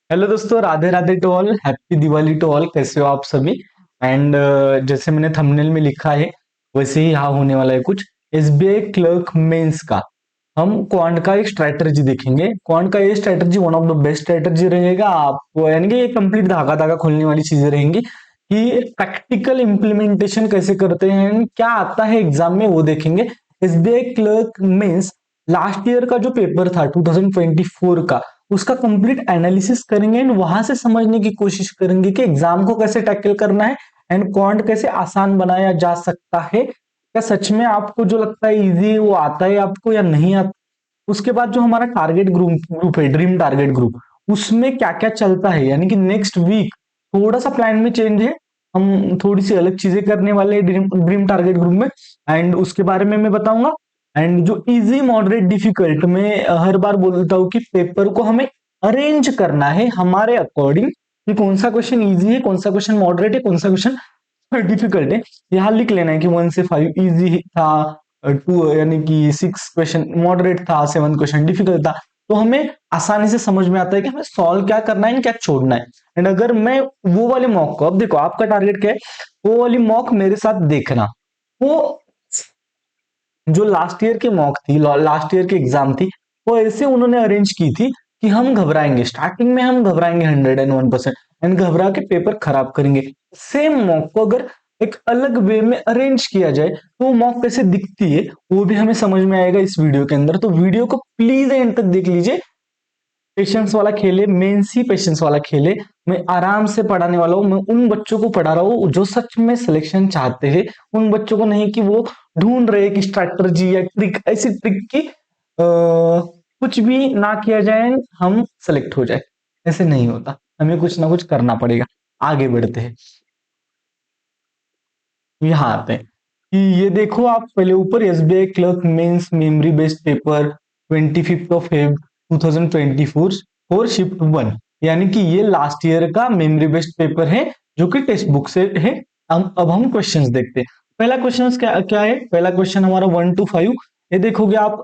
Hello दोस्तों, Radhe Radhe to all, happy Diwali to all. कैसे हो आप सभी? एंड जैसे मैंने थंबनेल में लिखा है वैसे ही यहाँ होने वाला है कुछ एसबीआई क्लर्क मेंस का। हम क्वांट का एक स्ट्रैटेजी देखेंगे। क्वांट का ये strategy one of the best strategy रहेगा आपको, यानी कि ये कंप्लीट धागा धागा खोलने वाली चीजें रहेंगी कि प्रैक्टिकल इम्प्लीमेंटेशन कैसे करते हैं, क्या आता है एग्जाम में वो देखेंगे। SBI clerk mains last year का जो पेपर था 2024 का, उसका कंप्लीट एनालिसिस करेंगे एंड वहां से समझने की कोशिश करेंगे कि एग्जाम को कैसे टैकल करना है एंड क्वांट कैसे आसान बनाया जा सकता है। क्या सच में आपको जो लगता है इजी वो आता है आपको या नहीं आता? उसके बाद जो हमारा टारगेट ग्रुप ग्रुप है, ड्रीम टारगेट ग्रुप, उसमें क्या क्या चलता है, यानी कि नेक्स्ट वीक थोड़ा सा प्लान में चेंज है। हम थोड़ी सी अलग चीजें करने वाले हैं ड्रीम ड्रीम टारगेट ग्रुप में, एंड उसके बारे में मैं बताऊंगा। एंड जो इजी मॉडरेट डिफिकल्ट, मैं हर बार बोलता हूँ कि पेपर को हमें अरेंज करना है हमारे अकॉर्डिंग कि कौन सा क्वेश्चन इजी है, कौन सा क्वेश्चन मॉडरेट है, कौन सा क्वेश्चन डिफिकल्ट है। यहाँ लिख लेना है कि 1 से 5 इजी था, 2 यानी कि 6 क्वेश्चन मॉडरेट था, 7 क्वेश्चन डिफिकल्ट था। तो हमें आसानी से समझ में आता है कि हमें सॉल्व क्या करना है, क्या छोड़ना है। एंड अगर मैं वो वाले मॉक को, अब देखो आपका टारगेट क्या है, वो वाली मॉक मेरे साथ देखना। वो जो लास्ट ईयर की मॉक थी, लास्ट ईयर की एग्जाम थी, वो ऐसे उन्होंने अरेंज की थी कि हम घबराएंगे, स्टार्टिंग में हम घबराएंगे 101% एंड घबरा के पेपर खराब करेंगे। सेम मॉक को अगर एक अलग वे में अरेंज किया जाए तो वो मॉक कैसे दिखती है वो भी हमें समझ में आएगा इस वीडियो के अंदर। तो वीडियो को प्लीज एंड तक देख लीजिए। पेशेंस वाला खेले, मेंस ही पेशेंस वाला खेले। मैं आराम से पढ़ाने वाला हूँ, मैं उन बच्चों को पढ़ा रहा हूँ जो सच में सिलेक्शन चाहते हैं, उन बच्चों को नहीं कि वो ढूंढ रहे कि स्ट्रैटेजी या ट्रिक, ऐसी ट्रिक की कुछ भी ना किया जाए हम सेलेक्ट हो जाए। ऐसे नहीं होता, हमें कुछ ना कुछ करना पड़ेगा। आगे बढ़ते हैं, यहाँ आते हैं कि ये देखो आप पहले ऊपर SBI clerk mains memory based paper 25 Feb 2024 for shift 1, यानी कि ये लास्ट ईयर का मेमोरी बेस्ड पेपर है जो कि टेक्स्ट बुक से है। अब हम क्वेश्चंस देखते हैं। पहला क्वेश्चन क्या क्या है? पहला क्वेश्चन हमारा 1 to 5, ये देखोगे आप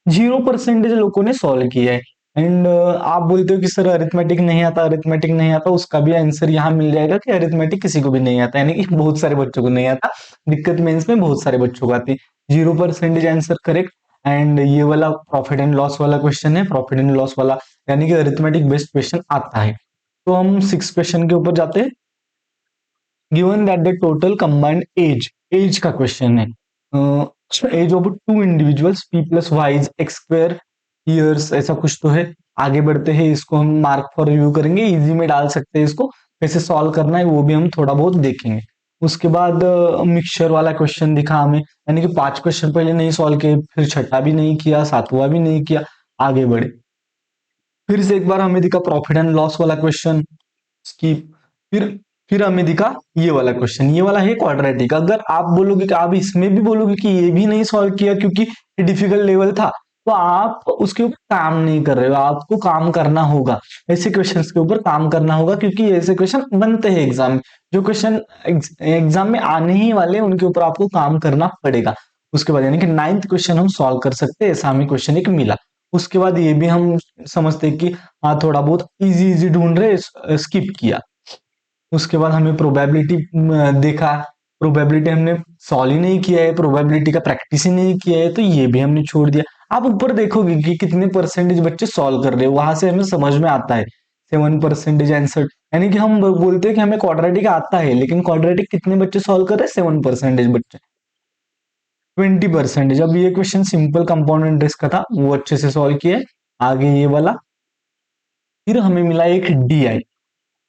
0% लोगों ने सॉल्व किया है। एंड आप बोलते हो कि सर अरिथमेटिक नहीं आता, अरिथमेटिक नहीं आता, उसका भी आंसर यहाँ मिल जाएगा कि अरिथमेटिक किसी को भी नहीं आता, यानी कि बहुत सारे बच्चों को नहीं आता। दिक्कत मेंस में बहुत सारे बच्चों को आती है। 0% आंसर करेक्ट। एंड ये वाला प्रॉफिट एंड लॉस वाला क्वेश्चन है, प्रॉफिट एंड लॉस वाला, यानी कि अरिथमेटिक बेस्ड क्वेश्चन आता है। तो हम 6 क्वेश्चन के ऊपर जाते हैं। Given that the total combined age, age का क्वेश्चन है, age of 2 individuals P plus Y X square years, ऐसा कुछ तो है। आगे बढ़ते हैं, इसको हम मार्क फॉर रिव्यू करेंगे, इजी में डाल सकते हैं इसको, कैसे सॉल्व करना है वो भी हम थोड़ा बहुत देखेंगे। उसके बाद मिक्सचर वाला क्वेश्चन दिखा हमें, यानी कि 5 क्वेश्चन पहले नहीं सॉल्व किए, फिर छठा भी नहीं किया, सातवां भी नहीं किया, आगे बढ़े। फिर से एक बार हमें दिखा प्रॉफिट एंड लॉस वाला क्वेश्चन, स्किप। फिर फिर हमें दिखा ये वाला क्वेश्चन, ये वाला है क्वाड्रेटिक। अगर आप बोलोगे कि आप इसमें भी बोलोगे कि ये भी नहीं सॉल्व किया क्योंकि डिफिकल्ट लेवल था, तो आप उसके ऊपर काम नहीं कर रहे हो। आपको काम करना होगा, ऐसे क्वेश्चंस के ऊपर काम करना होगा, क्योंकि ऐसे क्वेश्चन बनते हैं एग्जाम में। जो क्वेश्चन एग्जाम में आने ही वाले हैं उनके ऊपर आपको काम करना पड़ेगा। उसके बाद यानी कि 9th क्वेश्चन हम सॉल्व कर सकते हैं, ऐसा हमें क्वेश्चन एक मिला। उसके बाद ये भी हम समझते हैं कि हाँ थोड़ा बहुत इजी इजी ढूंढ रहे, स्किप किया। उसके बाद हमें प्रोबेबिलिटी देखा, प्रोबेबिलिटी हमने सॉल्व ही नहीं किया है, प्रोबेबिलिटी का प्रैक्टिस ही नहीं किया है, तो ये भी हमने छोड़ दिया। आप ऊपर देखोगे कि कितने परसेंटेज बच्चे सॉल्व कर रहे हैं, वहां से हमें समझ में आता है 7% आंसर। यानी कि हम बोलते हैं कि हमें क्वाड्रेटिक आता है, लेकिन क्वाड्रेटिक कितने बच्चे सॉल्व कर रहे हैं? 7% बच्चे। 20%, अब ये क्वेश्चन सिंपल कंपाउंड इंटरेस्ट का था, वो अच्छे से सॉल्व किया। आगे ये वाला, फिर हमें मिला एक डी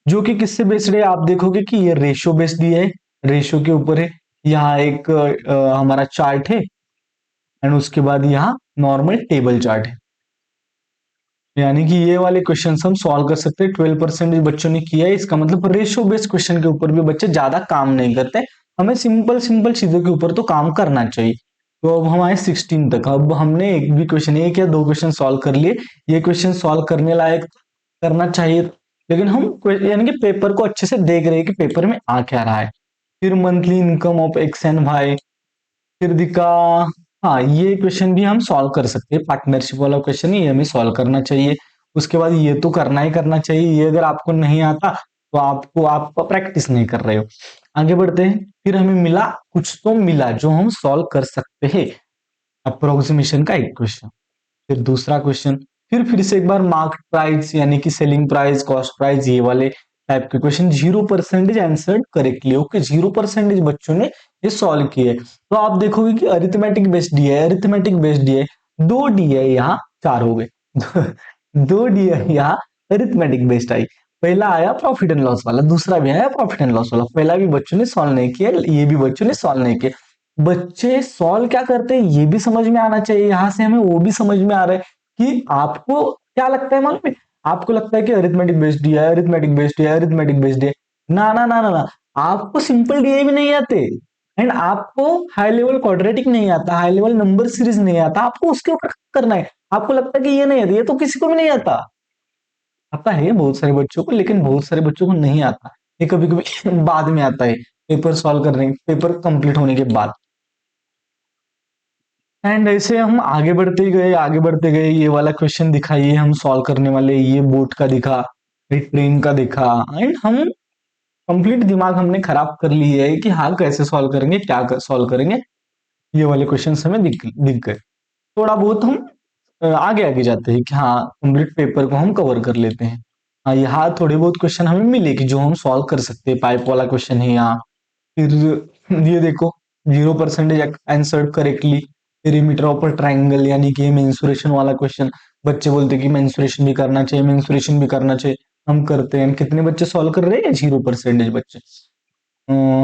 जो कि किससे बेस्ड है? आप देखोगे कि ये रेशो बेस्ड दिया है, रेशो के ऊपर है। यहाँ एक हमारा चार्ट है एंड उसके बाद यहाँ नॉर्मल टेबल चार्ट है, यानी कि ये वाले क्वेश्चन हम सॉल्व कर सकते हैं। 12% बच्चों ने किया है, इसका मतलब रेशो बेस्ड क्वेश्चन के ऊपर भी बच्चे ज्यादा काम नहीं करते। हमें सिंपल सिंपल चीजों के ऊपर तो काम करना चाहिए। तो अब हम आए 16 तक। अब हमने एक भी क्वेश्चन, एक या दो क्वेश्चन सॉल्व कर लिए। ये क्वेश्चन सॉल्व करने लायक करना चाहिए, लेकिन हम यानी कि पेपर को अच्छे से देख रहे हैं कि पेपर में आ क्या रहा है। फिर monthly income of X and Y, फिर दिखा, हाँ ये क्वेश्चन भी हम सॉल्व कर सकते हैं, पार्टनरशिप वाला क्वेश्चन ही हमें सॉल्व करना चाहिए। उसके बाद ये तो करना ही करना चाहिए, ये अगर आपको नहीं आता तो आप प्रैक्टिस नहीं कर रहे हो। आगे बढ़ते हैं। फिर हमें मिला, कुछ तो मिला जो हम सॉल्व कर सकते हैं, अप्रोक्सीमेशन का एक क्वेश्चन। फिर दूसरा क्वेश्चन, फिर से एक बार मार्केट प्राइस यानी कि सेलिंग प्राइस, कॉस्ट प्राइस, ये वाले टाइप के क्वेश्चन। 0% answered correctly. ओके, 0% बच्चों ने ये सॉल्व किए। तो आप देखोगे कि अरिथमेटिक बेस्ड डी है, अरिथमेटिक बेस्ड डी है, 2 डी है, यहाँ 4 हो गए। 2 डी है यहाँ, अरिथमेटिक बेस्ड आई। पहला आया प्रॉफिट एंड लॉस वाला, दूसरा भी आया प्रॉफिट एंड लॉस वाला। पहला भी बच्चों ने सॉल्व नहीं किया, ये भी बच्चों ने सॉल्व नहीं किया। बच्चे सॉल्व क्या करते हैं ये भी समझ में आना चाहिए, यहां से हमें वो भी समझ में आ रहा है कि आपको क्या लगता है मालूम है। आपको लगता है कि अरिथमेटिक बेस्ड है, अरिथमेटिक बेस्ड है, अरिथमेटिक बेस्ड है। ना ना ना ना ना, आपको सिंपल डीए भी नहीं आते, एंड आपको हाई लेवल क्वाड्रेटिक नहीं आता, हाई लेवल नंबर सीरीज नहीं आता, आपको उसके ऊपर करना है। आपको लगता है कि ये नहीं आता, ये तो किसी को भी नहीं आता। आता है बहुत सारे बच्चों को, लेकिन बहुत सारे बच्चों को नहीं आता। ये कभी कभी बाद में आता है, पेपर सॉल्व करने, पेपर कंप्लीट होने के बाद। एंड ऐसे हम आगे बढ़ते गए, आगे बढ़ते गए। ये वाला क्वेश्चन दिखा, ये हम सॉल्व करने वाले, ये बोट का दिखा, ये ट्रेन का दिखा। एंड हम कंप्लीट दिमाग हमने खराब कर लिया है कि हाँ कैसे सॉल्व करेंगे, क्या सॉल्व करेंगे। ये वाले क्वेश्चन हमें दिख गए। थोड़ा बहुत हम आगे आगे जाते हैं कि हाँ कंप्लीट पेपर को हम कवर कर लेते हैं। हाँ, यहाँ थोड़े बहुत क्वेश्चन हमें मिले कि जो हम सॉल्व कर सकते हैं। पाइप वाला क्वेश्चन है यहाँ। फिर ये देखो, 0% answered correctly. Perimeter of a triangle यानी कि मेंसुरेशन वाला क्वेश्चन। बच्चे बोलते कि मेंसुरेशन भी करना चाहिए, मेंसुरेशन भी करना चाहिए, हम करते हैं। कितने बच्चे सॉल्व कर रहे हैं? 0% बच्चे।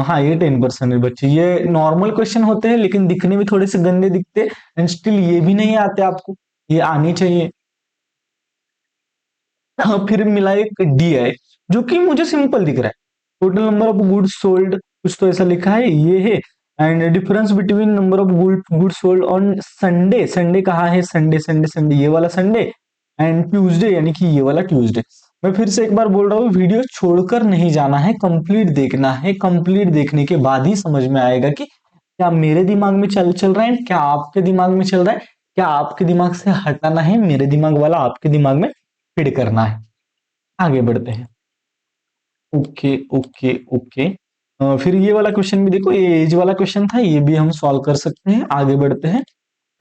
हाँ, ये 10% बच्चे। ये नॉर्मल क्वेश्चन होते हैं लेकिन दिखने में थोड़े से गंदे दिखते हैं, एंड स्टिल ये भी नहीं आते आपको, ये आनी चाहिए। हाँ, फिर मिला एक डी है जो कि मुझे सिंपल दिख रहा है। Total number of goods sold, कुछ तो ऐसा लिखा है ये है। And difference between number of goods sold on Sunday, Sunday कहाँ है? संडे संडे संडे, ये वाला संडे, एंड ट्यूसडे यानी कि ये वाला ट्यूसडे। मैं फिर से एक बार बोल रहा हूँ, वीडियो छोड़कर नहीं जाना है, कंप्लीट देखना है। कंप्लीट देखने के बाद ही समझ में आएगा कि क्या मेरे दिमाग में चल चल रहा है, क्या आपके दिमाग में चल रहा है, क्या आपके दिमाग से हटाना है, मेरे दिमाग वाला आपके दिमाग में फिट करना है। आगे बढ़ते हैं। Okay okay okay. फिर ये वाला क्वेश्चन भी देखो, ये एज वाला क्वेश्चन था, ये भी हम सॉल्व कर सकते हैं। आगे बढ़ते हैं।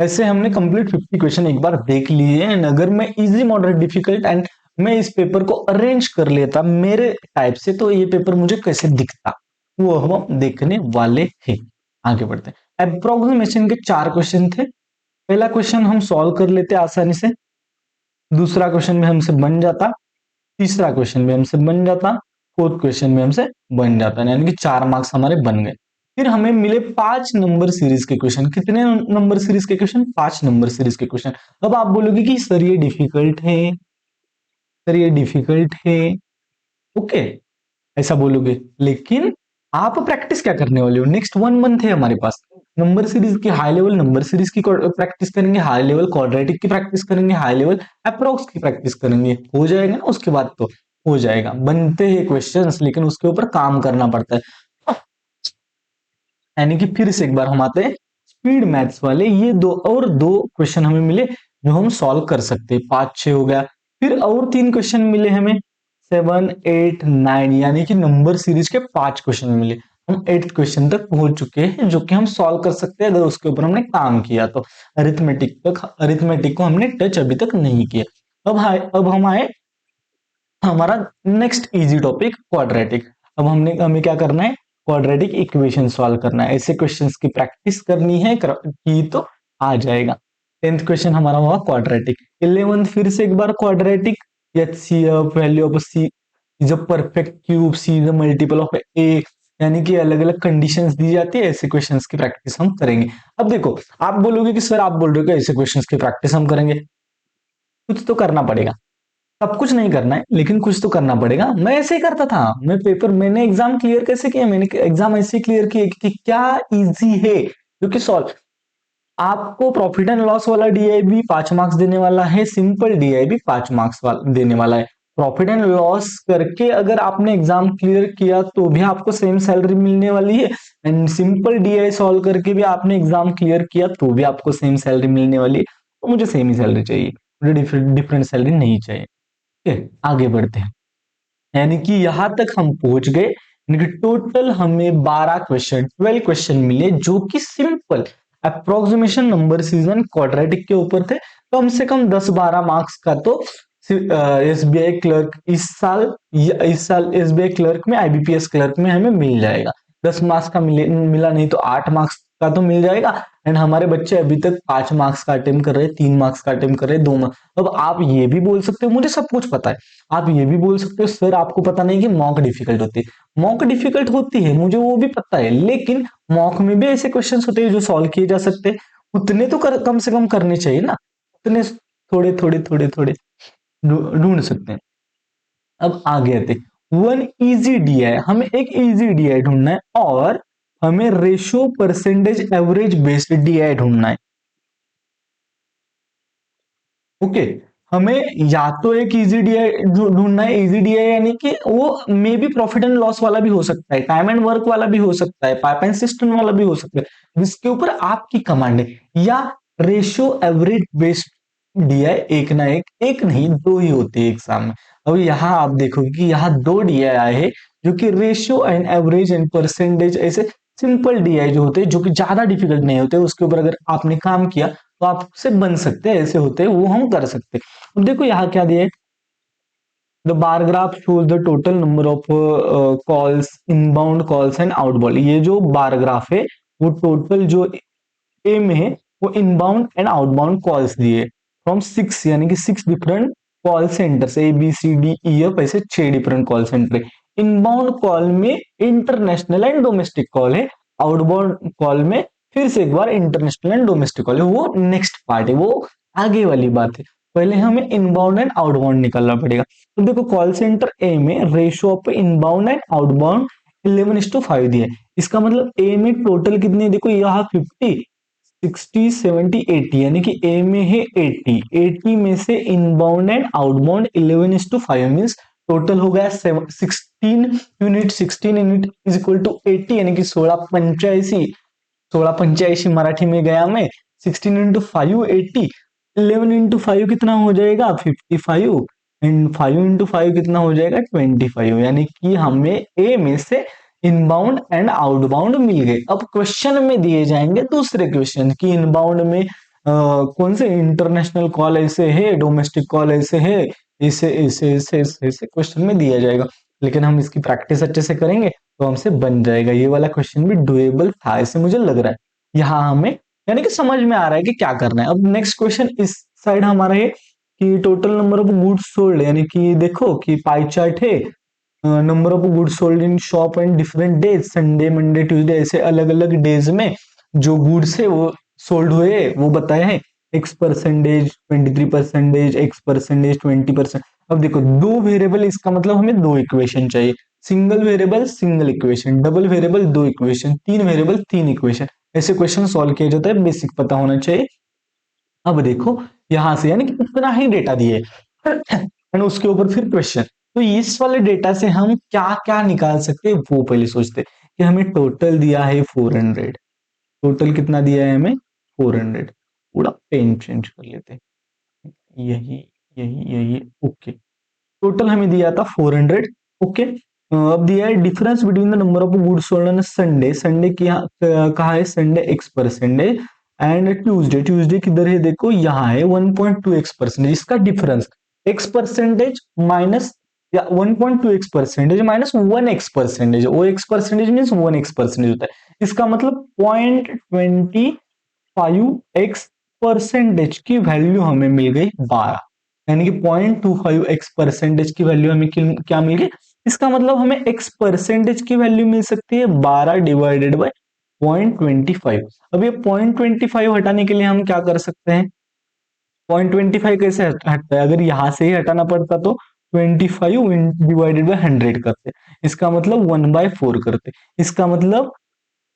ऐसे हमने कंप्लीट 50 क्वेश्चन एक बार देख लिए हैं। अगर मैं इजी मॉडरेट डिफिकल्ट एंड मैं इस पेपर को अरेंज कर लेता मेरे टाइप से, तो ये पेपर मुझे कैसे दिखता वो हम देखने वाले हैं। आगे बढ़ते हैं। अप्रोक्सीमेशन के 4 क्वेश्चन थे। पहला क्वेश्चन हम सॉल्व कर लेते आसानी से, दूसरा क्वेश्चन भी हमसे बन जाता, तीसरा क्वेश्चन भी हमसे बन जाता, फोर्थ क्वेश्चन भी हमसे बन जाता, यानी कि 4 मार्क्स हमारे बन गए। फिर हमें मिले 5 नंबर सीरीज के क्वेश्चन। कितने नंबर सीरीज के क्वेश्चन? 5 नंबर सीरीज के क्वेश्चन। अब आप बोलोगे कि सर ये डिफिकल्ट है, सर ये डिफिकल्ट है। ओके, ऐसा बोलोगे, लेकिन आप प्रैक्टिस क्या करने वाले हो? नेक्स्ट 1 मंथ है हमारे पास। नंबर सीरीज की, हाई लेवल नंबर सीरीज की प्रैक्टिस करेंगे, हाई लेवल क्वाड्रेटिक की प्रैक्टिस करेंगे, हाई लेवल अप्रोक्स की प्रैक्टिस करेंगे। हो जाएगा ना, उसके बाद तो हो जाएगा। बनते हैं क्वेश्चंस, लेकिन उसके ऊपर काम करना पड़ता है। यानी कि फिर से एक बार हम आते हैं स्पीड मैथ्स वाले। ये दो क्वेश्चन हमें मिले जो हम सॉल्व कर सकते हैं। 5-6 हो गया। फिर और 3 क्वेश्चन मिले हमें, 7, 8, 9, यानी कि नंबर सीरीज के 5 क्वेश्चन मिले। हम 8th क्वेश्चन तक पहुंच चुके हैं, जो कि हम सॉल्व कर सकते हैं अगर उसके ऊपर हमने काम किया तो। अरिथमेटिक को हमने टच अभी तक नहीं किया। अब हम आए हमारा नेक्स्ट इजी टॉपिक, क्वाड्रेटिक। अब हमें क्या करना है? क्वाड्रेटिक इक्वेशन सॉल्व करना है। ऐसे क्वेश्चंस की प्रैक्टिस करनी है, की तो आ जाएगा। 10th क्वेश्चन हमारा हुआ क्वाड्रेटिक। 11th फिर से एक बार quadratic. HCF, value of C is a perfect cube, C is a multiple of A, यानी कि अलग अलग कंडीशंस दी जाती है। ऐसे क्वेश्चंस की प्रैक्टिस हम करेंगे। अब देखो, आप बोलोगे कि सर आप बोल रहे हो कि ऐसे क्वेश्चंस की प्रैक्टिस हम करेंगे, कुछ तो करना पड़ेगा। सब कुछ नहीं करना है, लेकिन कुछ तो करना पड़ेगा। मैं ऐसे ही करता था। मैंने एग्जाम क्लियर कैसे किया? मैंने एग्जाम ऐसे क्लियर किए कि क्या इजी है जो कि सॉल्व। आपको प्रॉफिट एंड लॉस वाला डीआईबी 5 मार्क्स देने वाला है, सिंपल डीआईबी 5 मार्क्स देने वाला है। प्रॉफिट एंड लॉस करके अगर आपने एग्जाम क्लियर किया तो भी आपको सेम सैलरी मिलने वाली है, एंड सिंपल डीआई सॉल्व करके भी आपने एग्जाम क्लियर किया तो भी आपको सेम सैलरी मिलने वाली है। तो मुझे सेम ही सैलरी चाहिए, मुझे डिफरेंट सैलरी नहीं चाहिए। ठीक है, आगे बढ़ते हैं। यानी कि यहां तक हम पहुंच गए, यानी कि टोटल हमें 12 क्वेश्चन 12 क्वेश्चन मिले जो कि simple approximation number season quadratic के ऊपर थे। कम से कम 10-12 मार्क्स का तो एसबीआई क्लर्क इस साल एसबीआई क्लर्क में, आईबीपीएस क्लर्क में हमें मिल जाएगा। 10 मार्क्स का मिला नहीं तो 8 मार्क्स का तो मिल जाएगा। एंड हमारे बच्चे अभी तक 5 मार्क्स का अटेम्प्ट कर रहे हैं, 3 मार्क्स का अटेम्प्ट कर रहे हैं, 2 मार्क्स। अब आप ये भी बोल सकते हो मुझे सब कुछ पता है, आप ये भी बोल सकते हो सर आपको पता नहीं कि मॉक डिफिकल्ट होती है। मॉक डिफिकल्ट होती है, मुझे वो भी पता है, लेकिन मॉक में भी ऐसे क्वेश्चंस होते हैं जो सॉल्व किए जा सकते हैं। उतने तो कम से कम करने चाहिए ना, उतने थोड़े थोड़े थोड़े थोड़े ढूंढ सकते हैं। अब आगे आते, वन इजी डीआई, हमें एक इजी डीआई ढूंढना है और हमें ratio percentage average based DI ढूंढना है। ओके, हमें या तो एक इजी डीआई ढूंढना है। इजी डीआई यानी कि वो may be profit and loss वाला भी हो सकता है, टाइम एंड वर्क वाला भी हो सकता है, पाइप एंड सिस्टम वाला भी हो सकता है, जिसके ऊपर आपकी कमांड है। या रेशियो एवरेज बेस्ड डीआई, एक ना एक नहीं दो ही होते हैं एग्जाम में। अब यहाँ आप देखोगे कि यहाँ दो डीआई आए हैं जो कि ratio and average and percentage, ऐसे सिंपल डीआई जो होते हैं जो कि ज्यादा डिफिकल्ट नहीं होते, उसके ऊपर अगर आपने काम किया तो आपसे बन सकते हैं, ऐसे होते हैं, वो हम कर सकते हैं। अब देखो यहाँ क्या दिया है, the bar graph shows the total number of calls, inbound calls and outbound. ये जो बार ग्राफ है वो टोटल जो ए में है वो इनबाउंड एंड आउटबाउंड कॉल्स दिए फ्रॉम 6, यानी कि 6 different call centres, A B C D E F, ऐसे 6 different call centre. Inbound call में इंटरनेशनल एंड डोमेस्टिक कॉल है, आउटबाउंड कॉल में फिर से एक बार इंटरनेशनल एंड डोमेस्टिक कॉल है, वो नेक्स्ट पार्ट है, वो आगे वाली बात है। पहले हमें इनबाउंड एंड आउटबाउंड निकालना पड़ेगा। तो देखो कॉल सेंटर ए में ratio of inbound and outbound 11:5 दिया है। इसका मतलब ए में टोटल कितने, देखो यहाँ 50 60 70 80, यानी कि ए में है 80 में से inbound and outbound 11:5 means total हो गया 16 यूनिट इज इक्वल टू 80, यानी कि 1685। 1685 मराठी में गया मैं, 16 × 5 80, 11 × 5 कितना हो जाएगा 55, एंड 5 × 5 कितना हो जाएगा 25, यानी कि हमें ए में से इनबाउंड एंड आउटबाउंड मिल गए। अब क्वेश्चन में दिए जाएंगे दूसरे क्वेश्चन कि इनबाउंड में कौन से इंटरनेशनल कॉल ऐसे है, डोमेस्टिक कॉल ऐसे है, ऐसे ऐसे ऐसे ऐसे क्वेश्चन में दिया जाएगा। लेकिन हम इसकी प्रैक्टिस अच्छे से करेंगे तो हमसे बन जाएगा। ये वाला क्वेश्चन भी डुएबल था ऐसे मुझे लग रहा है। यहाँ हमें यानी कि समझ में आ रहा है कि क्या करना है। अब नेक्स्ट क्वेश्चन इस साइड हमारा है कि total number of goods sold, यानी कि देखो कि पाई चार्ट है, number of goods sold in shop and different days, Sunday Monday Tuesday, ऐसे अलग अलग डेज में जो गुड्स है वो सोल्ड हुए वो बताए हैं। X%, 23%, X%, 20%। अब देखो दो वेरिएबल, इसका मतलब हमें दो इक्वेशन चाहिए, single variable single equation, double variable दो इक्वेशन, तीन वेरिएबल तीन इक्वेशन, ऐसे क्वेश्चन सॉल्व किया जाता है, बेसिक पता होना चाहिए। अब देखो यहां से यानी कि इतना ही डेटा दिए एंड उसके ऊपर फिर क्वेश्चन, तो इस वाले डेटा से हम क्या क्या निकाल सकते हैं वो पहले सोचते हैं। कि हमें टोटल दिया है 400, टोटल कितना दिया है हमें 400, पूरा पेन चेंज कर लेते हैं, यही यही यही ओके। टोटल हमें दिया था 400, ओके। अब दिया है difference between the number of goods sold on Sunday, Sunday की कहा है Sunday X%, and Tuesday, Tuesday किधर है देखो यहाँ है 1.2 X%, इसका डिफरेंस X% माइनस या 1.2 X% माइनस 1 X%, वो X% मीन्स 1 X% होता है, इसका मतलब 0.25 X% की वैल्यू हमें मिल गई 12, यानी कि 0.25 X% की वैल्यू हमें क्या मिल गई। इसका मतलब हमें X% की वैल्यू मिल सकती है 12 डिवाइडेड बाय 0.25। अब ये 0.25 हटाने के लिए हम क्या कर सकते हैं, 0.25 कैसे हटता है, अगर यहां से ही हटाना पड़ता तो 25 डिवाइडेड बाय 100 करते, इसका मतलब 1/4 करते। इसका मतलब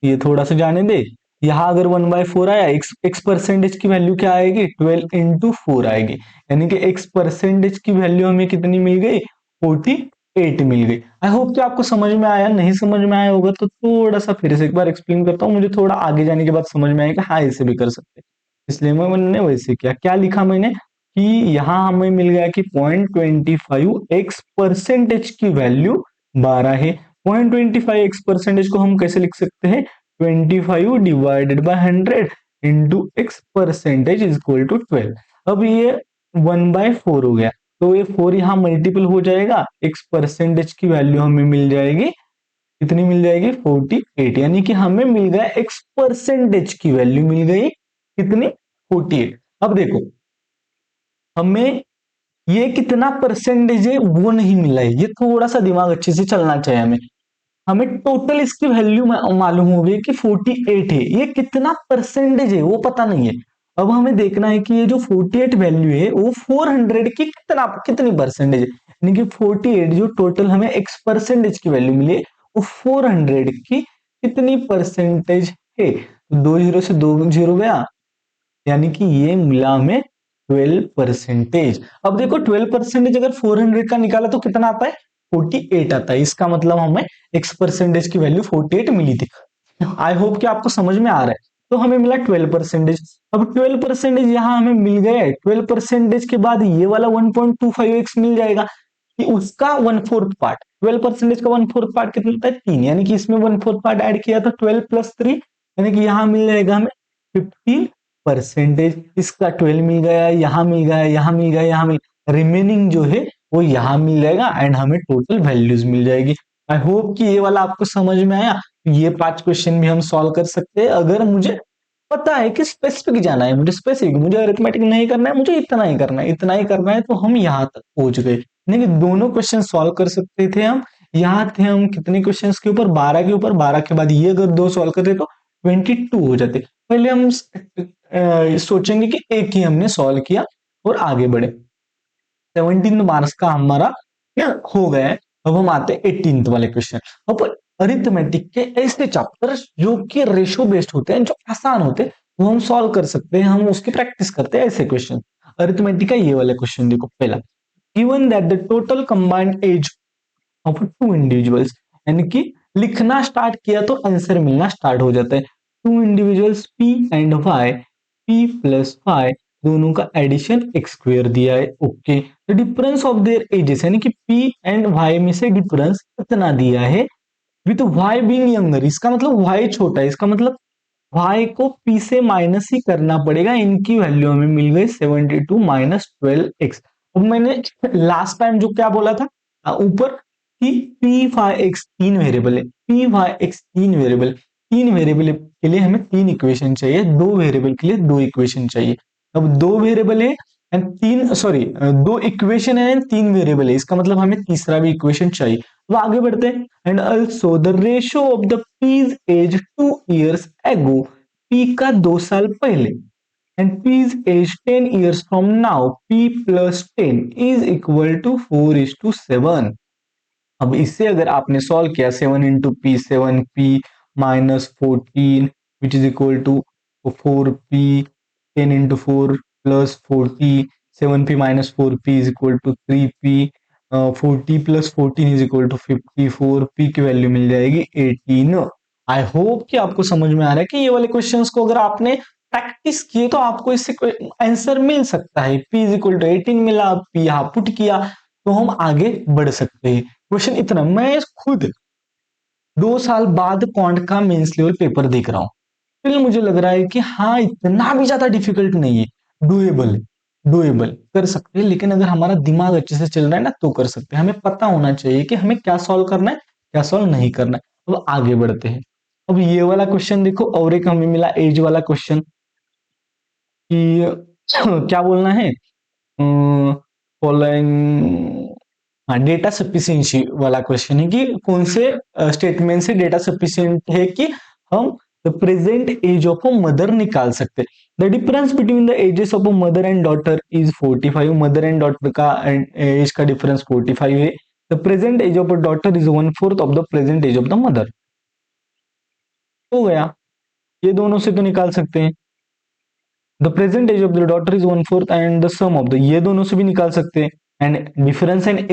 ये थोड़ा सा जाने दे, यहां अगर 1/4 आया, X% की वैल्यू क्या आएगी 12 × 4 आएगी, यानी कि X% की वैल्यू हमें कितनी मिल गई 48 मिल गई। आई होप कि आपको समझ में आया, नहीं समझ में आया होगा तो थोड़ा सा फिर से एक बार एक्सप्लेन करता हूँ, मुझे थोड़ा आगे जाने के बाद समझ में आएगा हाँ ऐसे भी कर सकते हैं, इसलिए मैंने वैसे किया। क्या लिखा मैंने, कि यहाँ हमें मिल गया कि 0.25x% की वैल्यू 12 है। 0.25x% को हम कैसे लिख सकते हैं, 25 divided by 100 into x% is equal to 12। अब ये 1/4 हो गया, तो ये 4 यहाँ मल्टीपल हो जाएगा, x% की वैल्यू हमें मिल जाएगी, कितनी मिल जाएगी, 48। यानी कि हमें मिल गया x% की वैल्यू मिल गई कितनी, 48। अब देखो हमें ये कितना परसेंटेज है वो नहीं मिला है, ये थोड़ा सा दिमाग अच्छे से चलना चाहिए हमें। हमें टोटल इसकी वैल्यू मालूम हो गई कि 48 है, ये कितना परसेंटेज है वो पता नहीं है। अब हमें देखना है कि ये जो 48 वैल्यू है वो 400 की कितनी परसेंटेज है, यानी कि 48 जो टोटल हमें x परसेंटेज की वैल्यू मिली है वो 400 की कितनी परसेंटेज है। तो 2 जीरो से 2 जीरो गया, यानी कि ये मिला हमें 12%। अब देखो 12% अगर 400 का निकाला तो कितना आता है, 48 आता है। इसका मतलब हमें x% की वैल्यू 48 मिली थी। आई होप कि आपको समझ में आ रहा है। तो हमें मिला 12%। अब 12% यहाँ हमें मिल गया है, 12% के बाद ये वाला 1.25x मिल जाएगा कि उसका 1/4 पार्ट, 12% का 1/4 पार्ट कितना होता है, 3, यानी कि इसमें 1/4 पार्ट ऐड किया था 12 प्लस 3, यानी कि यहाँ मिल जाएगा हमें 15%। इसका 12 मिल गया, यहाँ मिल गया, यहाँ मिल गया, यहाँ मिल, रिमेनिंग जो है वो यहाँ मिल जाएगा एंड हमें टोटल वैल्यूज मिल जाएगी। आई होप कि ये वाला आपको समझ में आया। ये 5 क्वेश्चन भी हम सॉल्व कर सकते हैं अगर मुझे पता है कि स्पेसिफिक जाना है, मुझे स्पेसिफिक, मुझे अरिथमेटिक नहीं करना है, मुझे इतना ही करना है, इतना ही करना है, तो हम यहाँ तक पहुंच गए। नहीं, दोनों क्वेश्चन सॉल्व कर सकते थे हम। यहाँ थे हम कितने क्वेश्चंस के ऊपर, 12 के ऊपर, 12 के बाद ये अगर 2 सॉल्व करते तो 22 हो जाते। पहले हम सोचेंगे कि एक ही हमने सॉल्व किया और आगे बढ़े। 17 मार्क्स का हमारा क्या हो गया है। अब हम आते हैं 18 वाले क्वेश्चन। अब अरिथमेटिक के ऐसे चैप्टर जो कि रेशो बेस्ड होते हैं, जो आसान होते हैं, वो हम सॉल्व कर सकते हैं, हम उसकी प्रैक्टिस करते हैं ऐसे क्वेश्चन। अरिथमेटिक का ये वाला क्वेश्चन देखो, पहला, given that the total combined age of 2 individuals, यानी कि लिखना स्टार्ट किया तो आंसर मिलना स्टार्ट हो जाता है। 2 individuals P and Y, P plus Y, दोनों का एडिशन x स्क्वायर दिया है। Okay, the difference of their edges, यानी कि P एंड Y में से डिफरेंस कितना दिया है, विथ Y बीइंग यंगर, इसका मतलब Y छोटा है, इसका मतलब y को p से माइनस ही करना पड़ेगा। इनकी वैल्यू हमें मिल गई 72 माइनस 12x। अब मैंने लास्ट टाइम जो क्या बोला था ऊपर कि पी वाई एक्स 3 वेरिएबल है, P Y X 3 variable, 3 variable के लिए हमें 3 इक्वेशन चाहिए, 2 वेरिएबल के लिए 2 इक्वेशन चाहिए। अब 2 वेरिएबल है एंड 3 सॉरी 2 इक्वेशन है एंड 3 वेरिएबल है, इसका मतलब हमें तीसरा भी इक्वेशन चाहिए। अब आगे बढ़ते हैं। And also the ratio of the P's age 2 years ago, P का 2 साल पहले, and P's age 10 years from now, p plus 10 is equal to 4:7। अब इससे अगर आपने सॉल्व किया 7 इंटू पी, 7p minus 14 which is equal to 4p, 10 into 4 plus 40, 7p minus 4p is equal to 3p, 40 plus 14 is equal to 54, p की value मिल जाएगी 18। I hope कि आपको समझ में आ रहा है कि ये वाले क्वेश्चंस को अगर आपने प्रैक्टिस किए तो आपको इससे आंसर मिल सकता है। p इज इक्वल टू 18 मिला, p यहाँ पुट किया तो हम आगे बढ़ सकते हैं। क्वेश्चन इतना, मैं खुद 2 साल बाद क्वांट का मेंस लेवल पेपर देख रहा हूं, फिर मुझे लग रहा है कि हाँ इतना भी ज्यादा डिफिकल्ट नहीं है, डुएबल डुएबल कर सकते हैं। लेकिन अगर हमारा दिमाग अच्छे से चल रहा है ना तो कर सकते हैं। हमें पता होना चाहिए कि हमें क्या सॉल्व करना है, क्या सॉल्व नहीं करना है। अब आगे बढ़ते हैं। अब ये वाला क्वेश्चन देखो, और एक हमें मिला एज वाला क्वेश्चन कि क्या बोलना है, फॉलोइंग, हाँ डेटा सफिशिएंसी वाला क्वेश्चन है कि कौन से स्टेटमेंट से डेटा सफिशिएंट है कि हम the present age of a mother निकाल सकते हैं। The difference between the ages of a mother and daughter is 45, mother and daughter का एज का डिफरेंस 45 है। The present age of a daughter is 1/4 of the present age of the mother. हो गया, ये दोनों से तो निकाल सकते हैं। The present age of the daughter is 1/4 and the sum of the, ये दोनों से भी निकाल सकते हैं। एंड डिफरेंस एंड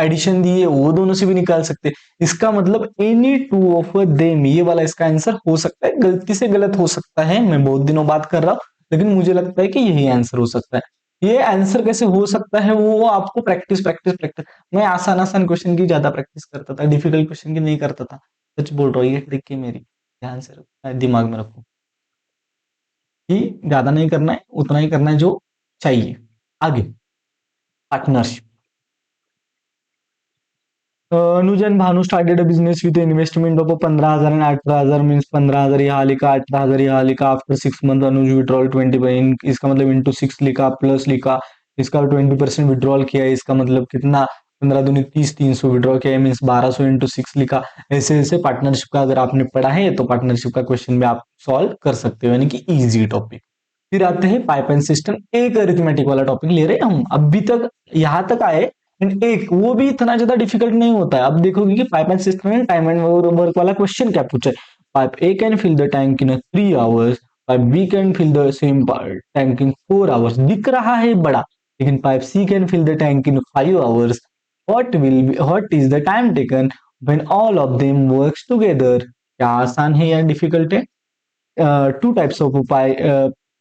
एडिशन दी है वो दोनों से भी निकाल सकते हैं। इसका मतलब एनी टू ऑफ देम, ये वाला इसका आंसर हो सकता है। गलती से गलत हो सकता है, मैं बहुत दिनों बात कर रहा हूं लेकिन मुझे लगता है कि यही आंसर हो सकता है। ये आंसर कैसे हो सकता है वो आपको प्रैक्टिस प्रैक्टिस प्रैक्टिस। मैं आसान आसान क्वेश्चन की ज्यादा प्रैक्टिस करता था, डिफिकल्ट क्वेश्चन की नहीं करता था। सच बोल रहा हूँ, ये ट्रिक है मेरी, ध्यान से दिमाग में रखो कि ज्यादा नहीं करना है, उतना ही करना है जो चाहिए। आगे, partnership. Anuj and Bhanu started a business with an investment of 15,000 and 18,000 means 15,000 यहाँ लिखा, 18,000 यहाँ लिखा। आफ्टर 6 मंथ अनुज विड्रॉल 20, इसका मतलब इंटू 6 लिखा, प्लस लिखा, इसका 20% विड्रॉल किया है, इसका मतलब कितना, 15 दूनी 30, 300 विड्रॉल किया है मीन्स 1200 इंटू 6 लिखा। ऐसे ऐसे पार्टनरशिप का अगर आपने पढ़ा है तो पार्टनरशिप का क्वेश्चन भी आप सॉल्व कर सकते हो, यानी कि इजी टॉपिक। फिर आते हैं पाइप एंड सिस्टम, एक अरिथमेटिक वाला टॉपिक ले रहे हैं हम, अभी तक यहां तक आए। एंड एक वो भी इतना ज्यादा डिफिकल्ट नहीं होता है। अब देखोगे कि पाइप एंड सिस्टम में टाइम एंड वर्क वाला क्वेश्चन क्या पूछा है। Pipe A can fill the tank in 3 hours, pipe B can fill the same tank in 4 hours, दिख रहा है बड़ा, लेकिन pipe C can fill the tank in 5 hours. What is the time taken when all of them works together. क्या आसान है या difficult है? Two types of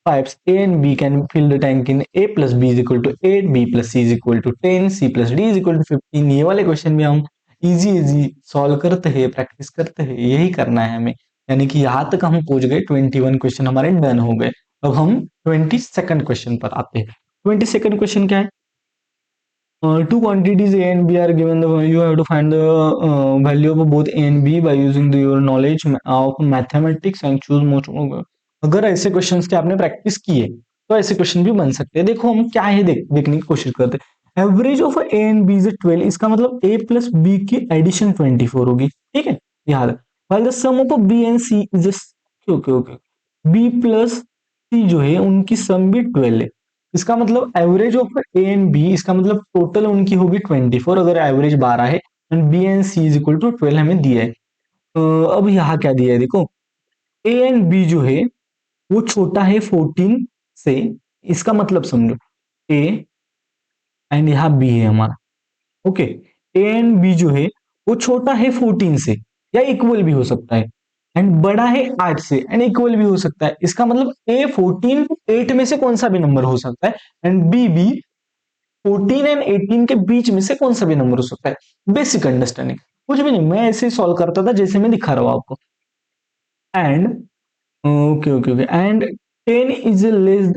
pipes A and B can fill the tank in A plus B is equal to 8, B plus C is equal to 10, C plus D is equal to 15। ये वाले question भी हम easy easy solve करते हैं, practice करते हैं, यही करना है हमें। यानी कि यहाँ तक हम पहुंच गए, 21 क्वेश्चन हमारे डन हो गए। अब हम 22nd क्वेश्चन पर आते हैं। 22nd क्वेश्चन क्या है? Two quantities A and B are given. You have to find the value of both A and B by using your knowledge of mathematics and choose most। अगर ऐसे questions के आपने practice किए तो ऐसे question भी बन सकते हैं। देखो हम क्या है देखने की कोशिश करते हैं। Average of A and B is 12, इसका मतलब ए प्लस बी की एडिशन 24 होगी, ठीक है, याद। while the sum of B and C is, okay okay, B plus C जो है उनकी सम भी 12 है। इसका मतलब average of A and B, इसका मतलब टोटल उनकी होगी 24, अगर एवरेज 12 है and B and C is equal to 12 हमें दिया है। अब यहाँ क्या दिया है देखो, ए एंड बी जो है वो छोटा है 14 से, इसका मतलब समझो ए एंड यहाँ बी है हमारा, ओके। ए एंड बी जो है वो छोटा है 14 से या इक्वल भी हो सकता है, एंड बड़ा है 8 से एंड इक्वल भी हो सकता है। इसका मतलब ए 14 8 में से कौन सा भी नंबर हो सकता है, एंड बी भी 14 एंड 18 के बीच में से कौन सा भी नंबर हो सकता है। बेसिक अंडरस्टैंडिंग, कुछ भी नहीं, मैं ऐसे ही सॉल्व करता था जैसे मैं दिखा रहा हूं आपको। And okay okay okay, and 10 is less,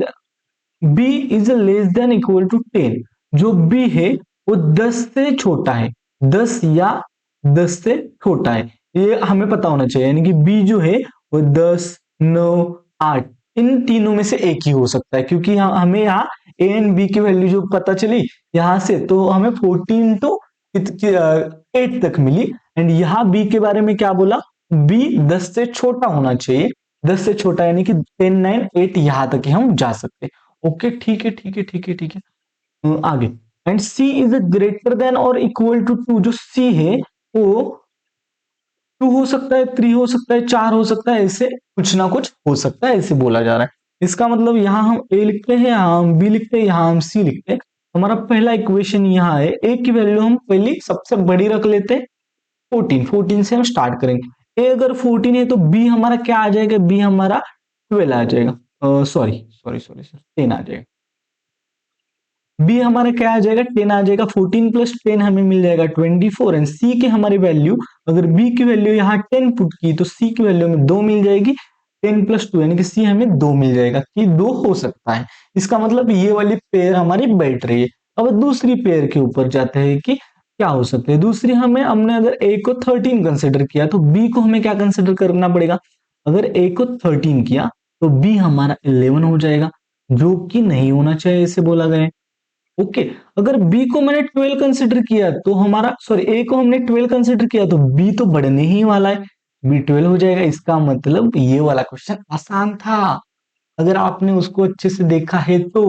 B is less than equal to 10, जो बी है वो 10 से छोटा है, 10 या 10 से छोटा है, ये हमें पता होना चाहिए। यानी कि बी जो है वो 10, 9, 8 इन तीनों में से एक ही हो सकता है, क्योंकि हमें यहाँ ए एंड बी की वैल्यू जो पता चली यहां से, तो हमें 14 टू 8 तक मिली। एंड यहाँ बी के बारे में क्या बोला, बी 10 से छोटा होना चाहिए, 10 से छोटा यानी कि 10, 9, 8 यहां तक ही हम जा सकते हैं। ओके ठीक है ठीक है ठीक है ठीक है। आगे, and C is greater than और इक्वल टू 2, जो सी है वो 2 हो सकता है, 3 हो सकता है, 4 हो सकता है, ऐसे कुछ ना कुछ हो सकता है, ऐसे बोला जा रहा है। इसका मतलब यहाँ हम ए लिखते हैं, यहाँ हम बी लिखते हैं, यहाँ हम सी लिखते हैं। हमारा पहला इक्वेशन यहाँ है, ए की वैल्यू हम पहली सबसे बड़ी रख लेते हैं 14, 14 से हम स्टार्ट करेंगे। ए अगर 14 है तो बी हमारा क्या आ जाएगा, बी हमारा 12 आ जाएगा, सॉरी सॉरी सॉरी सर 10 आ जाएगा। बी हमारा क्या आ जाएगा, 10 आ जाएगा, 14 प्लस 10 हमें मिल जाएगा 24। एंड सी की हमारी वैल्यू, अगर बी की वैल्यू यहाँ 10 पुट की तो सी की वैल्यू में 2 मिल जाएगी, 10 प्लस 2 यानी कि सी हमें 2 मिल जाएगा, कि 2 हो सकता है। इसका मतलब ये वाली पेयर हमारी बैठ रही है। अब दूसरी पेयर के ऊपर जाते हैं कि क्या हो सकते हैं। दूसरी हमने अगर ए को 13 कंसिडर किया तो बी को हमें क्या कंसिडर करना पड़ेगा, अगर ए को 13 किया तो बी हमारा 11 हो जाएगा, जो कि नहीं होना चाहिए, इसे बोला गया है। ओके, अगर बी को मैंने 12 कंसिडर किया तो हमारा, सॉरी ए को हमने 12 कंसिडर किया तो बी तो बढ़ने ही वाला है, बी 12 हो जाएगा। इसका मतलब ये वाला क्वेश्चन आसान था, अगर आपने उसको अच्छे से देखा है तो।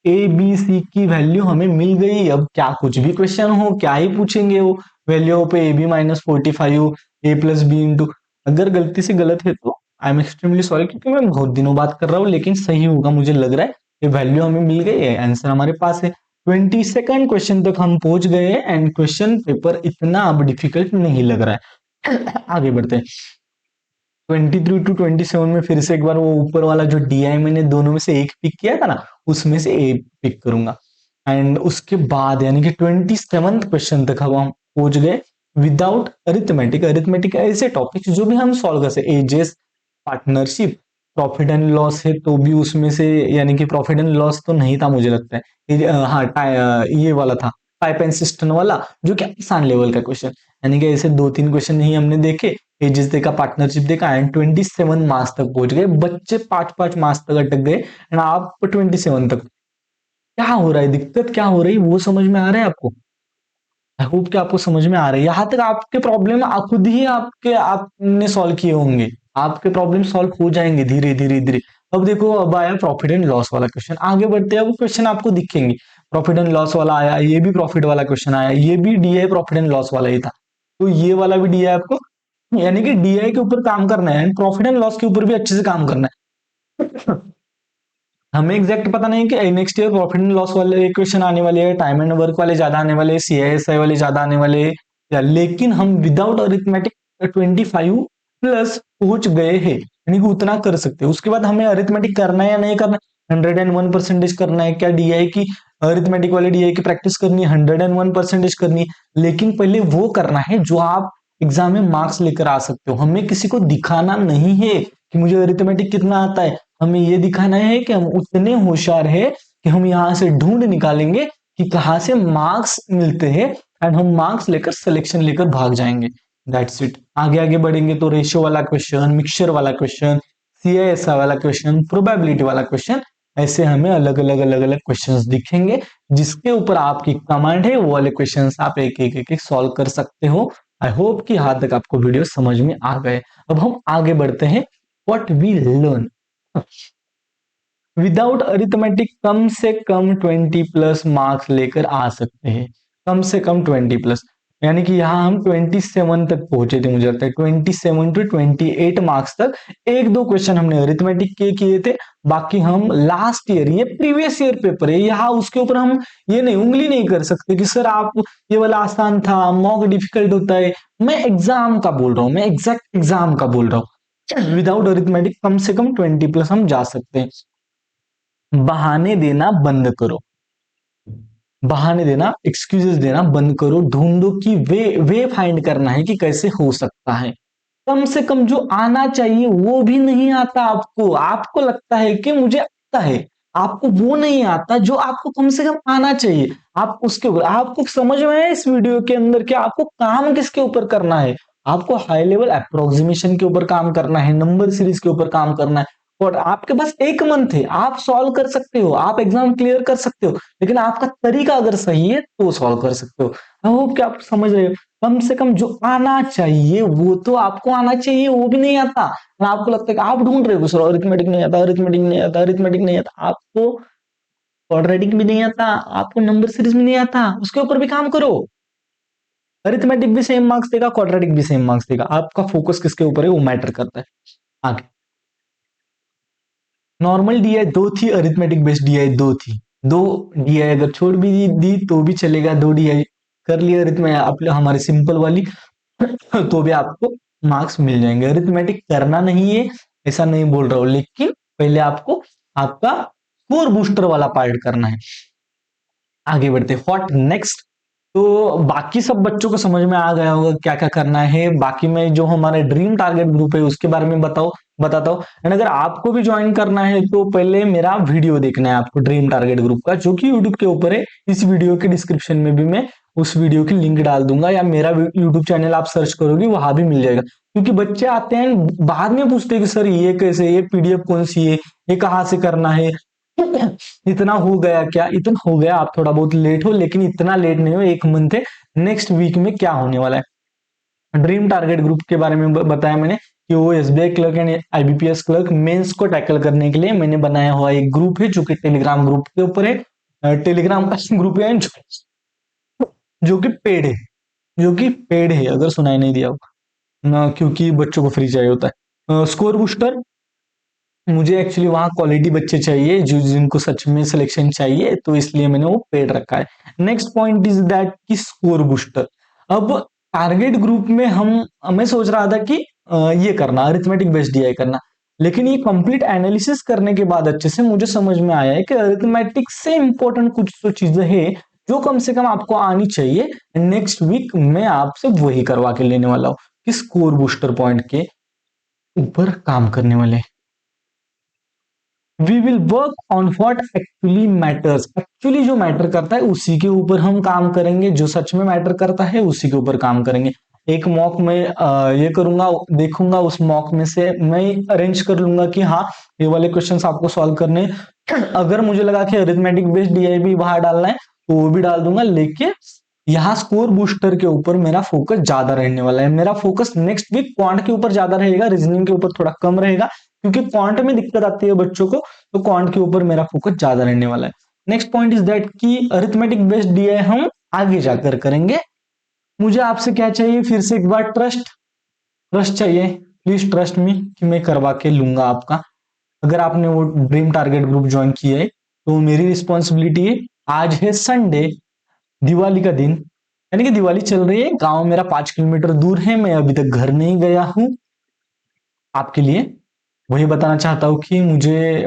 ए बी सी की वैल्यू हमें मिल गई। अब क्या कुछ भी क्वेश्चन हो क्या ही पूछेंगे वो, value of A B minus 45, A plus B into, अगर गलती से गलत है तो आई एम एक्सट्रीमली सॉरी, क्योंकि मैं बहुत दिनों बात कर रहा हूँ, लेकिन सही होगा मुझे लग रहा है। ये वैल्यू हमें मिल गई है, आंसर हमारे पास है। 22nd क्वेश्चन तक हम पहुंच गए हैं एंड क्वेश्चन पेपर इतना अब डिफिकल्ट नहीं लग रहा है। आगे बढ़ते हैं। 23 टू 27 में फिर से एक बार वो ऊपर वाला जो डी आई मैंने दोनों में से एक पिक किया था ना, उसमें से ए पिक करूंगा। एंड उसके बाद यानी कि 27th क्वेश्चन तक हम पहुंच गए विदाउट अरिथमेटिक। अरिथमेटिक ऐसे टॉपिक जो भी हम सॉल्व कर सकते, ages, partnership, profit and loss है तो भी उसमें से, यानी कि प्रॉफिट एंड लॉस तो नहीं था मुझे लगता है, हाँ ये वाला था टाइप एंड सिस्टम वाला, जो कि आसान लेवल का क्वेश्चन। यानी कि ऐसे 2-3 क्वेश्चन ही हमने देखे, एजेस देखा, पार्टनरशिप देखा एंड 27 मार्क्स तक पहुंच गए। बच्चे 5-5 मार्क्स तक अटक गए एंड आप 27 तक। क्या हो रहा है, दिक्कत क्या हो रही है वो समझ में आ रहा है आपको? आई होप कि आपको समझ में आ रहा है। यहां तक आपके प्रॉब्लम खुद ही आपने सॉल्व किए होंगे, आपके प्रॉब्लम सॉल्व हो जाएंगे धीरे धीरे धीरे। अब देखो, अब आया प्रॉफिट एंड लॉस वाला क्वेश्चन, आगे बढ़ते हैं। अब क्वेश्चन आपको दिखेंगे, प्रॉफिट एंड लॉस वाला आया, ये भी प्रॉफिट वाला क्वेश्चन आया, ये भी डीआई प्रॉफिट एंड लॉस वाला ही था, तो ये वाला भी डीआई आपको, यानी कि डीआई के ऊपर काम करना है एंड प्रॉफिट एंड लॉस के ऊपर भी अच्छे से काम करना है। हमें एग्जैक्ट पता नहीं कि next year profit and loss वाले क्वेश्चन आने वाले हैं, टाइम एंड वर्क वाले ज्यादा आने वाले, सीआईएसआई वाले ज्यादा आने वाले या, लेकिन हम विदाउट अरिथमेटिक 25 प्लस पहुंच गए हैं, यानी कि उतना कर सकते हैं। उसके बाद हमें अरिथमेटिक करना है या नहीं करना है, 101% करना है क्या, डीआई की अरिथमेटिक वाले डीआई की प्रैक्टिस करनी है, 101% करनी है, लेकिन पहले वो करना है जो आप एग्जाम में मार्क्स लेकर आ सकते हो। हमें किसी को दिखाना नहीं है कि मुझे अरिथमेटिक कितना आता है, हमें ये दिखाना है कि हम उतने होशियार है कि हम यहां से ढूंढ निकालेंगे कि कहां से मार्क्स मिलते हैं एंड हम मार्क्स लेकर सिलेक्शन लेकर भाग जाएंगे। That's it. आगे आगे बढ़ेंगे तो रेशियो वाला क्वेश्चन, मिक्सचर वाला क्वेश्चन, सीआईएसआई वाला क्वेश्चन, प्रोबेबिलिटी वाला क्वेश्चन, ऐसे हमें अलग अलग अलग अलग क्वेश्चंस दिखेंगे जिसके ऊपर आपकी कमांड है, वो वाले क्वेश्चंस आप एक एक एक, एक सॉल्व कर सकते हो। आई होप कि यहां तक आपको वीडियो समझ में आ गए। अब हम आगे बढ़ते हैं, what we learn without arithmetic. कम से कम 20+ मार्क्स लेकर आ सकते हैं, कम से कम 20+, यानी कि यहाँ हम 27 तक पहुंचे थे, मुझे लगता है 27 to 28 मार्क्स तक। एक दो क्वेश्चन हमने अरिथमेटिक के किए थे, बाकी हम लास्ट ईयर, ये प्रीवियस ईयर पेपर है, यहाँ उसके ऊपर हम ये नहीं उंगली नहीं कर सकते कि सर आप ये वाला आसान था, मॉक डिफिकल्ट होता है। मैं एग्जाम का बोल रहा हूँ, मैं एग्जैक्ट एग्जाम का बोल रहा हूँ। विदाउट अरिथमेटिक कम से कम 20+ हम जा सकते हैं। बहाने देना बंद करो, बहाने देना, एक्सक्यूजेस देना बंद करो। ढूंढो कि वे फाइंड करना है कि कैसे हो सकता है। कम से कम जो आना चाहिए वो भी नहीं आता आपको, आपको लगता है कि मुझे आता है, आपको वो नहीं आता जो आपको कम से कम आना चाहिए। आप उसके ऊपर, आपको समझ में आया इस वीडियो के अंदर कि आपको काम किसके ऊपर करना है? आपको हाई लेवल अप्रोक्सीमेशन के ऊपर काम करना है, नंबर सीरीज के ऊपर काम करना है। और आपके पास एक मंथ है, आप सॉल्व कर सकते हो, आप एग्जाम क्लियर कर सकते हो, लेकिन आपका तरीका अगर सही है तो सॉल्व कर सकते हो। आई होप कि आप समझ रहे हो। कम से कम जो आना चाहिए वो तो आपको आना चाहिए, वो भी नहीं आता। और आपको लगता है कि आप ढूंढ रहे हो सर अरिथमेटिक नहीं आता, अरिथमेटिक नहीं आता, अरिथमेटिक नहीं आता, आपको क्वाड्रेटिक भी नहीं आता, आपको नंबर सीरीज भी नहीं आता, उसके ऊपर भी काम करो। अरिथमेटिक भी सेम मार्क्स देगा, क्वाड्रेटिक भी सेम मार्क्स देगा, आपका फोकस किसके ऊपर है वो मैटर करता है। आगे नॉर्मल डीआई दो थी, अरिथमेटिक बेस्ड डीआई दो थी। दो डीआई अगर छोड़ भी दी तो भी चलेगा, दो डीआई कर लिया अरिथमेटिक आप हमारी सिंपल वाली तो भी आपको मार्क्स मिल जाएंगे। अरिथमेटिक करना नहीं है ऐसा नहीं बोल रहा हूं, लेकिन पहले आपको आपका स्कोर बूस्टर वाला पार्ट करना है। आगे बढ़ते व्हाट नेक्स्ट। तो बाकी सब बच्चों को समझ में आ गया होगा क्या क्या करना है। बाकी में जो हमारे ड्रीम टारगेट ग्रुप है उसके बारे में बताता हूँ। एंड अगर आपको भी ज्वाइन करना है तो पहले मेरा वीडियो देखना है आपको ड्रीम टारगेट ग्रुप का, जो कि यूट्यूब के ऊपर है। इस वीडियो के डिस्क्रिप्शन में भी मैं उस वीडियो की लिंक डाल दूंगा, या मेरा यूट्यूब चैनल आप सर्च करोगे वहां भी मिल जाएगा। क्योंकि बच्चे आते हैं बाद में पूछते हैं कि सर ये कैसे, ये पीडीएफ कौन सी है, ये कहाँ से करना है। इतना हो गया क्या, इतना हो गया, आप थोड़ा बहुत लेट हो, लेकिन इतना लेट नहीं हो, एक मंथ है। नेक्स्ट वीक में क्या होने वाला है, ड्रीम टारगेट ग्रुप के बारे में बताया मैंने कि वो SBI clerk and IBPS clerk mains को टैकल करने के लिए मैंने बनाया हुआ एक ग्रुप है, जो कि टेलीग्राम ग्रुप के ऊपर है। टेलीग्राम का ग्रुप है जो कि पेड है, जो कि पेड है, अगर सुनाई नहीं दिया हो ना, क्योंकि बच्चों को फ्री चाहिए होता है। स्कोर बूस्टर, मुझे एक्चुअली वहां क्वालिटी बच्चे चाहिए जो जिनको सच में सिलेक्शन चाहिए, तो इसलिए मैंने वो पेड रखा है। नेक्स्ट पॉइंट इज दैट कि स्कोर बूस्टर। अब टारगेट ग्रुप में हम मैं सोच रहा था कि ये करना अरिथमेटिक बेस्ड डीआई करना। लेकिन ये कंप्लीट एनालिसिस करने के बाद अच्छे से मुझे समझ में आया है कि अरिथमेटिक से इंपॉर्टेंट कुछ तो चीजें हैं जो कम से कम आपको आनी चाहिए। नेक्स्ट वीक मैं आपसे वही करवा के लेने वाला हूं कि स्कोर बूस्टर पॉइंट के ऊपर काम करने वाले। We will work on what actually matters, actually जो मैटर करता है उसी के ऊपर हम काम करेंगे, जो सच में मैटर करता है उसी के ऊपर काम करेंगे। एक मॉक में ये करूंगा, देखूंगा, उस मॉक में से मैं अरेंज कर लूंगा कि हाँ ये वाले क्वेश्चंस आपको सॉल्व करने हैं। अगर मुझे लगा कि अरिथमेटिक बेस्ड डीआईबी बाहर डालना है तो वो भी डाल दूंगा, लेकिन यहाँ स्कोर बूस्टर के ऊपर मेरा फोकस ज्यादा रहने वाला है। मेरा फोकस नेक्स्ट वीक क्वांट के ऊपर ज्यादा रहेगा, रीजनिंग के ऊपर थोड़ा कम रहेगा, क्योंकि क्वांट में दिक्कत आती है बच्चों को, तो क्वांट के ऊपर मेरा फोकस ज्यादा रहने वाला है। नेक्स्ट पॉइंट इज दैट कि अरिथमेटिक बेस्ड डीआई हम आगे जाकर करेंगे। मुझे आपसे क्या चाहिए, फिर से एक बार ट्रस्ट, ट्रस्ट चाहिए। प्लीज ट्रस्ट मी कि मैं करवा के लूंगा आपका। अगर आपने वो ड्रीम टारगेट ग्रुप ज्वाइन किया है तो मेरी रिस्पॉन्सिबिलिटी है। आज है संडे, दिवाली का दिन, यानी कि दिवाली चल रही है, गांव मेरा 5 किलोमीटर दूर है, मैं अभी तक घर नहीं गया हूं। आपके लिए वही बताना चाहता हूँ कि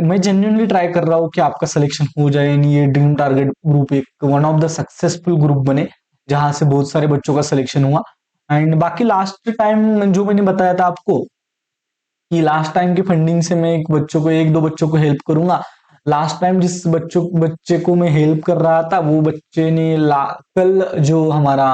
मैं जेन्युइनली ट्राई कर रहा हूँ कि आपका सिलेक्शन हो जाए, यानी ये ड्रीम टारगेट ग्रुप एक one of the successful group बने जहां से बहुत सारे बच्चों का सिलेक्शन हुआ। एंड बाकी लास्ट टाइम जो मैंने बताया था आपको कि लास्ट टाइम की फंडिंग से मैं एक दो बच्चों को हेल्प करूंगा। लास्ट टाइम जिस बच्चे को मैं हेल्प कर रहा था वो बच्चे ने कल जो हमारा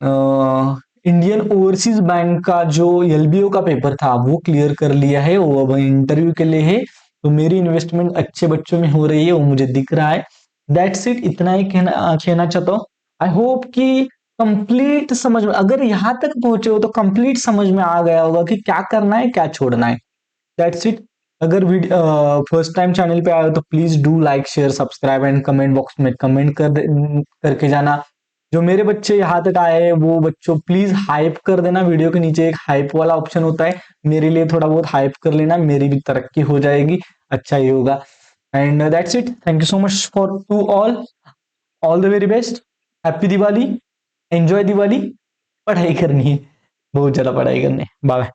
इंडियन ओवरसीज बैंक का जो एलबीओ का पेपर था वो क्लियर कर लिया है, वो अब इंटरव्यू के लिए है। तो मेरी इन्वेस्टमेंट अच्छे बच्चों में हो रही है, वो मुझे दिख रहा है। दैट्स इट, इतना ही कहना चाहता हूँ। आई होप कि कंप्लीट समझ में, अगर यहां तक पहुंचे हो तो कंप्लीट समझ में आ गया होगा कि क्या करना है क्या छोड़ना है। That's it. अगर फर्स्ट टाइम चैनल पे आए हो तो please do like share subscribe and comment box में कमेंट करके जाना। जो मेरे बच्चे यहाँ तक आए हैं वो बच्चों प्लीज हाइप कर देना, वीडियो के नीचे एक हाइप वाला ऑप्शन होता है, मेरे लिए थोड़ा बहुत हाइप कर लेना, मेरी भी तरक्की हो जाएगी, अच्छा ही होगा। And that's it, thank you so much for to all the very best, happy Diwali, enjoy Diwali. पढ़ाई करनी है, बहुत ज्यादा पढ़ाई करनी है। बाय।